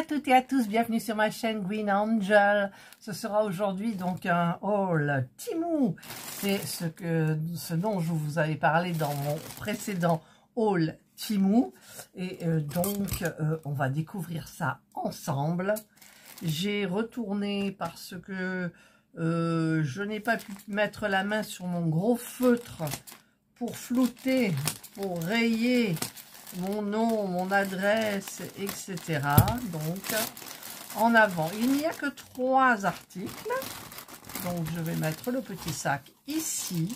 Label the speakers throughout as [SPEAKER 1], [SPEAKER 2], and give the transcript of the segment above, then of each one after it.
[SPEAKER 1] toutes et à tous, bienvenue sur ma chaîne Green Angel. Ce sera aujourd'hui donc un haul Temu. C'est ce dont je vous avais parlé dans mon précédent haul Temu. Et donc on va découvrir ça ensemble. J'ai retourné parce que je n'ai pas pu mettre la main sur mon gros feutre pour flouter, pour rayer mon nom, mon adresse, etc. Donc, en avant, il n'y a que 3 articles. Donc, je vais mettre le petit sac ici.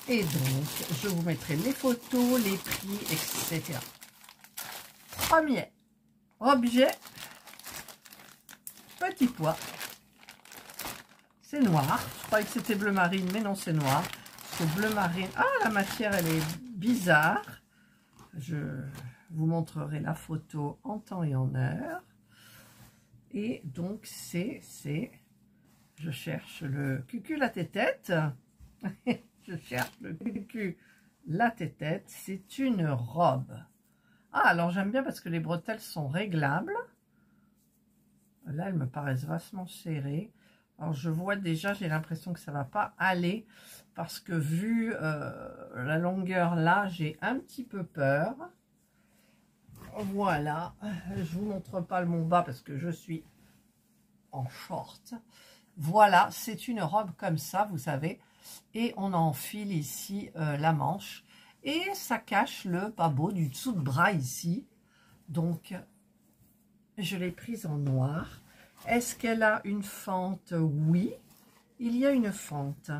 [SPEAKER 1] Et donc, je vous mettrai les photos, les prix, etc. Premier objet, petit pois. C'est noir. Je croyais que c'était bleu marine, mais non, c'est noir. C'est bleu marine. Ah, la matière, elle est bizarre. Je vous montrerai la photo en temps et en heure. Et donc, je cherche le cucu la tétette. Je cherche le cucu la tétette. C'est une robe. Ah, alors j'aime bien parce que les bretelles sont réglables. Là, elles me paraissent vachement serrées. Alors, je vois déjà, j'ai l'impression que ça ne va pas aller. Parce que vu la longueur là, j'ai un petit peu peur. Voilà. Je ne vous montre pas mon bas parce que je suis en short. Voilà, c'est une robe comme ça, vous savez. Et on enfile ici la manche. Et ça cache le bas-beau du dessous de bras ici. Donc, je l'ai prise en noir. Est-ce qu'elle a une fente? Oui, il y a une fente.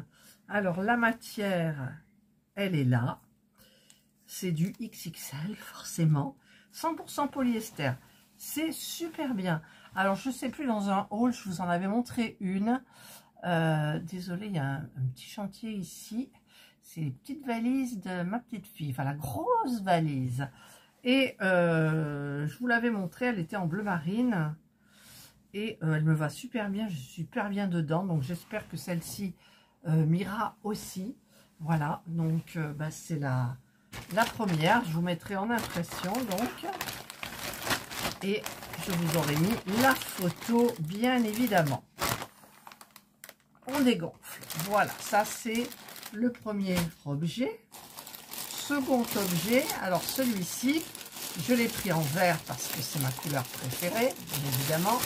[SPEAKER 1] Alors, la matière, elle est là. C'est du XXL, forcément. 100% polyester. C'est super bien. Alors, je ne sais plus, dans un haul, je vous en avais montré une. Désolée, il y a un petit chantier ici. C'est les petites valises de ma petite fille. Enfin, la grosse valise. Et je vous l'avais montré, elle était en bleu marine. Et elle me va super bien. Je suis super bien dedans. Donc, j'espère que celle-ci m'ira aussi. Voilà, donc c'est la première. Je vous mettrai en impression donc. Et je vous aurai mis la photo, bien évidemment. On dégonfle. Voilà, ça c'est le premier objet. Second objet, alors celui-ci, je l'ai pris en vert parce que c'est ma couleur préférée, bien évidemment.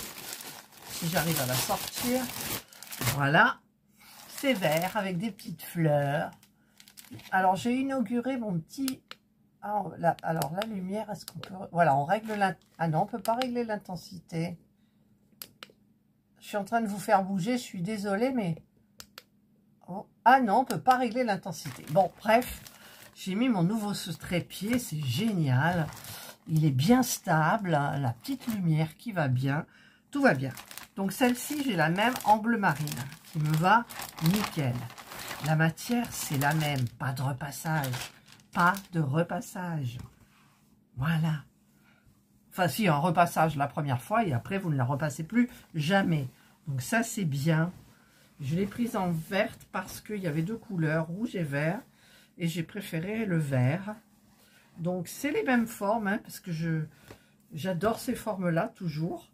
[SPEAKER 1] Si j'arrive à la sortir, voilà. C'est vert avec des petites fleurs. Alors, j'ai inauguré mon petit... alors, la lumière, est-ce qu'on peut... Voilà, on règle la... Ah non, on ne peut pas régler l'intensité. Je suis en train de vous faire bouger, je suis désolée, mais... Oh. Ah non, on ne peut pas régler l'intensité. Bon, bref, j'ai mis mon nouveau trépied, c'est génial. Il est bien stable, la petite lumière qui va bien. Tout va bien. Donc, celle-ci, j'ai la même en bleu marine, qui me va nickel. La matière, c'est la même. Pas de repassage. Pas de repassage. Voilà. Enfin, si, un repassage la première fois et après, vous ne la repassez plus jamais. Donc, ça, c'est bien. Je l'ai prise en verte parce qu'il y avait 2 couleurs, rouge et vert. Et j'ai préféré le vert. Donc, c'est les mêmes formes, hein, parce que j'adore ces formes-là, toujours.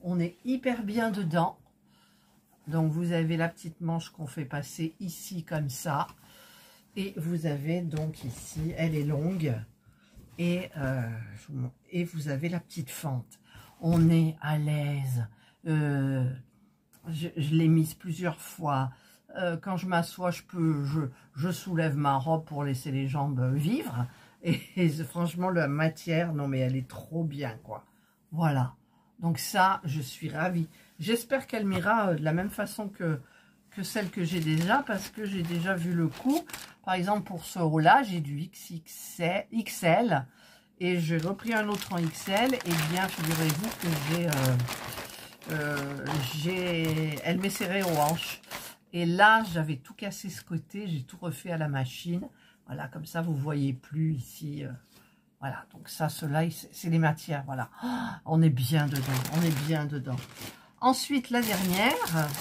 [SPEAKER 1] On est hyper bien dedans. Donc, vous avez la petite manche qu'on fait passer ici, comme ça. Et vous avez donc ici, elle est longue. Et vous avez la petite fente. On est à l'aise. Je l'ai mise plusieurs fois. Quand je m'assois, je soulève ma robe pour laisser les jambes vivre. Et franchement, la matière, non mais elle est trop bien, quoi. Voilà. Donc ça, je suis ravie. J'espère qu'elle m'ira de la même façon que celle que j'ai déjà, parce que j'ai déjà vu le coup. Par exemple, pour ce haut-là, j'ai du XL et j'ai repris un autre en XL. Et bien, figurez-vous que elle m'est serrée aux hanches. Et là, j'avais tout cassé ce côté, j'ai tout refait à la machine. Voilà, comme ça, vous voyez plus ici... Voilà, donc ça, cela, c'est les matières, voilà. Oh, on est bien dedans, on est bien dedans. Ensuite, la dernière,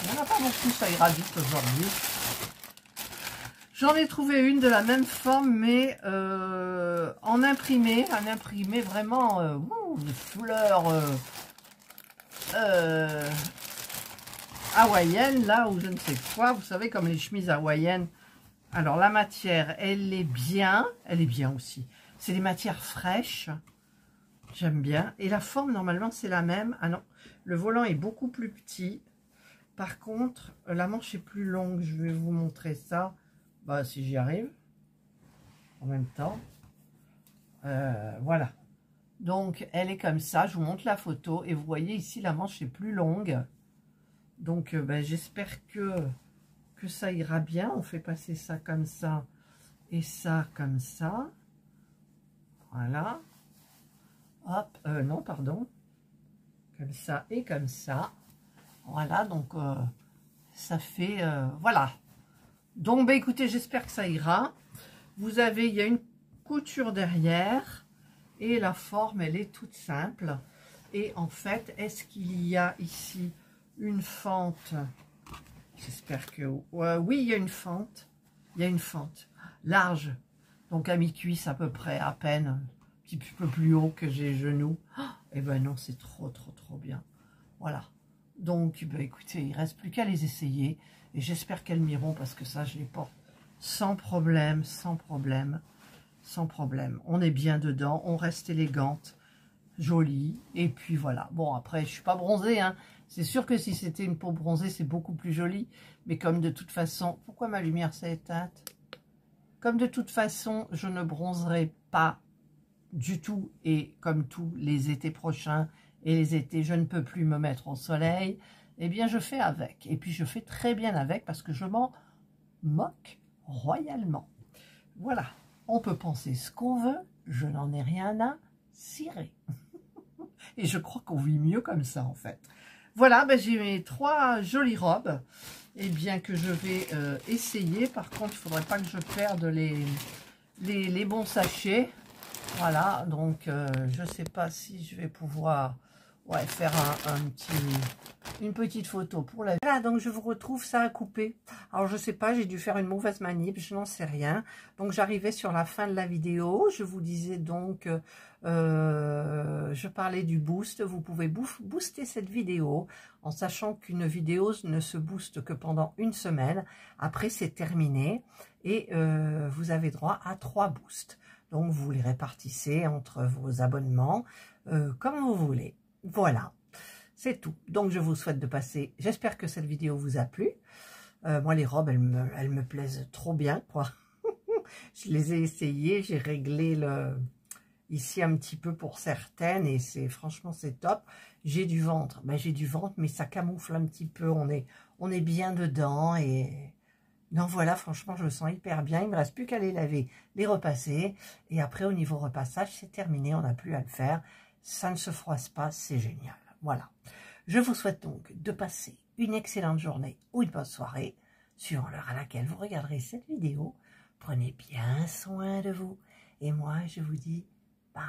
[SPEAKER 1] il n'y en a pas beaucoup, ça ira vite aujourd'hui. J'en ai trouvé une de la même forme, mais en imprimé. Un imprimé vraiment des fleurs hawaïennes, là, ou je ne sais quoi. Vous savez, comme les chemises hawaïennes. Alors, la matière, elle est bien aussi. C'est des matières fraîches. J'aime bien. Et la forme, normalement, c'est la même. Ah non, le volant est beaucoup plus petit. Par contre, la manche est plus longue. Je vais vous montrer ça. Bah, si j'y arrive. En même temps. Voilà. Donc, elle est comme ça. Je vous montre la photo. Et vous voyez ici, la manche est plus longue. Donc, ben, j'espère que ça ira bien. On fait passer ça comme ça. Et ça comme ça. Voilà. Hop. Non, pardon. Comme ça et comme ça. Voilà. Donc, ça fait... voilà. Donc, ben, écoutez, j'espère que ça ira. Vous avez... Il y a une couture derrière. Et la forme, elle est toute simple. Et en fait, est-ce qu'il y a ici une fente? J'espère que... oui, il y a une fente. Il y a une fente large. Donc à mi-cuisse à peu près, à peine. Un petit peu plus haut que j'ai les genoux. Et ben non, c'est trop bien. Voilà. Donc, ben, écoutez, il ne reste plus qu'à les essayer. Et j'espère qu'elles m'iront parce que ça, je les porte sans problème, sans problème. Sans problème. On est bien dedans, on reste élégante, jolie, et puis voilà. Bon, après, je suis pas bronzée, hein. C'est sûr que si c'était une peau bronzée, c'est beaucoup plus joli. Mais comme de toute façon... Pourquoi ma lumière s'est éteinte? Comme de toute façon, je ne bronzerai pas du tout, et comme tous les étés prochains, et les étés, je ne peux plus me mettre au soleil, eh bien, je fais avec. Et puis, je fais très bien avec, parce que je m'en moque royalement. Voilà. On peut penser ce qu'on veut, je n'en ai rien à cirer. Et je crois qu'on vit mieux comme ça, en fait. Voilà, ben, j'ai mes 3 jolies robes. Et bien que je vais essayer. Par contre, il ne faudrait pas que je perde les bons sachets. Voilà, donc je ne sais pas si je vais pouvoir faire une petite photo pour la... Voilà, donc je vous retrouve, ça a coupé. Alors, je sais pas, j'ai dû faire une mauvaise manip, je n'en sais rien. Donc, j'arrivais sur la fin de la vidéo. Je vous disais donc, je parlais du boost. Vous pouvez booster cette vidéo en sachant qu'une vidéo ne se booste que pendant une semaine. Après, c'est terminé et vous avez droit à 3 boosts. Donc, vous les répartissez entre vos abonnements comme vous voulez. Voilà. C'est tout. Donc, je vous souhaite de passer... J'espère que cette vidéo vous a plu. Moi, les robes, elles me plaisent trop bien, quoi. Je les ai essayées. J'ai réglé ici un petit peu pour certaines. Et franchement, c'est top. J'ai du ventre. Ben, j'ai du ventre, mais ça camoufle un petit peu. On est bien dedans. Et non, voilà, franchement, je me sens hyper bien. Il ne me reste plus qu'à les laver, les repasser. Et après, au niveau repassage, c'est terminé. On n'a plus à le faire. Ça ne se froisse pas. C'est génial. Voilà. Je vous souhaite donc de passer une excellente journée ou une bonne soirée, suivant l'heure à laquelle vous regarderez cette vidéo. Prenez bien soin de vous. Et moi, je vous dis bye.